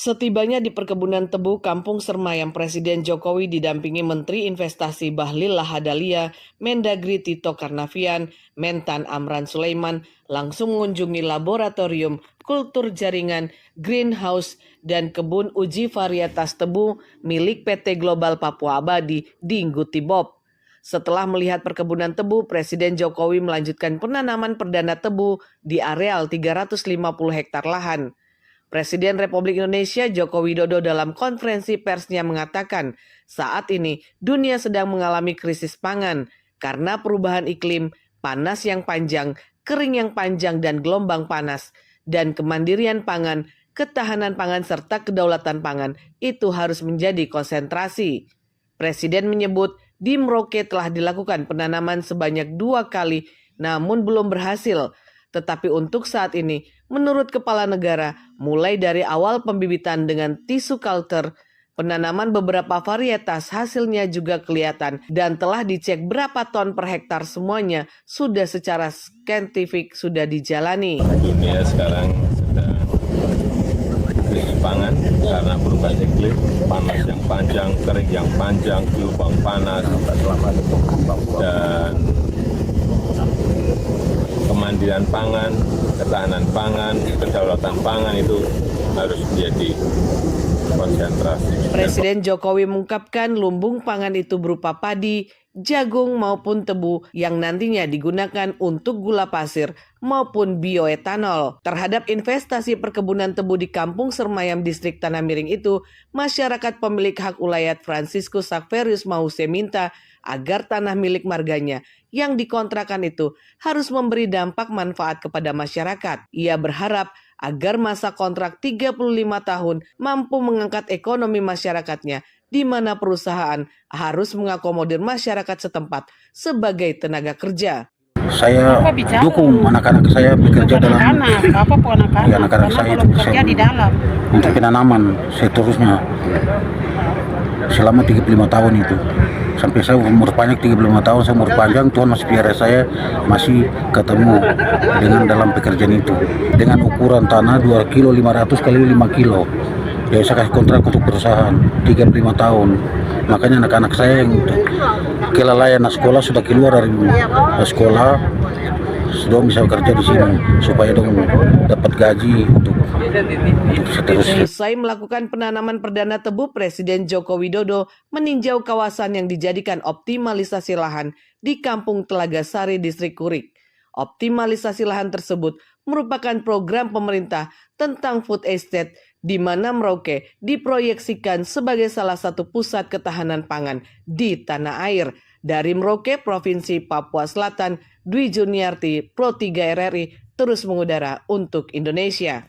Setibanya di perkebunan tebu Kampung Sermayam, Presiden Jokowi didampingi Menteri Investasi Bahlil Lahadalia, Mendagri Tito Karnavian, Mentan Amran Sulaiman langsung mengunjungi laboratorium kultur jaringan, greenhouse, dan kebun uji varietas tebu milik PT Global Papua Abadi di Ngutibob. Setelah melihat perkebunan tebu, Presiden Jokowi melanjutkan penanaman perdana tebu di areal 350 hektar lahan. Presiden Republik Indonesia Joko Widodo dalam konferensi persnya mengatakan saat ini dunia sedang mengalami krisis pangan karena perubahan iklim, panas yang panjang, kering yang panjang dan gelombang panas, dan kemandirian pangan, ketahanan pangan serta kedaulatan pangan itu harus menjadi konsentrasi. Presiden menyebut di Merauke telah dilakukan penanaman sebanyak 2 kali namun belum berhasil. Tetapi untuk saat ini, menurut Kepala Negara, mulai dari awal pembibitan dengan tisu culture, penanaman beberapa varietas hasilnya juga kelihatan dan telah dicek berapa ton per hektar semuanya sudah secara saintifik sudah dijalani. Dunia sekarang sedang krisis pangan karena perubahan iklim, panas yang panjang, kering yang panjang, gelombang panas, dan kemandirian pangan, ketahanan pangan, kedaulatan pangan itu harus menjadi konsentrasi. Presiden Jokowi mengungkapkan lumbung pangan itu berupa padi, jagung maupun tebu yang nantinya digunakan untuk gula pasir maupun bioetanol. Terhadap investasi perkebunan tebu di Kampung Sermayam Distrik Tanah Miring itu, masyarakat pemilik hak ulayat Franciscus Xaverius Mause minta agar tanah milik marganya yang dikontrakan itu harus memberi dampak manfaat kepada masyarakat. Ia berharap agar masa kontrak 35 tahun mampu mengangkat ekonomi masyarakatnya, di mana perusahaan harus mengakomodir masyarakat setempat sebagai tenaga kerja. Saya dukung anak-anak saya bekerja dalam anak-anak saya itu bekerja di dalam untuk penanaman seterusnya selama 35 tahun itu. Sampai saya umur panjang 35 tahun, saya umur panjang, Tuhan masih piara saya masih ketemu dengan dalam pekerjaan itu. Dengan ukuran tanah 2 kilo 500 kali 5 kilo. Ya saya kasih kontrak untuk perusahaan 35 tahun. Makanya anak-anak saya yang kelalaian sekolah sudah keluar dari sekolah, sudah bisa bekerja di sini supaya dong dapat gaji untuk seterusnya. Usai melakukan penanaman perdana tebu, Presiden Joko Widodo meninjau kawasan yang dijadikan optimalisasi lahan di Kampung Telaga Sari, Distrik Kurik. Optimalisasi lahan tersebut merupakan program pemerintah tentang food estate di mana Merauke diproyeksikan sebagai salah satu pusat ketahanan pangan di tanah air. Dari Merauke, Provinsi Papua Selatan, Dwi Juniarti, Pro 3 RRI, terus mengudara untuk Indonesia.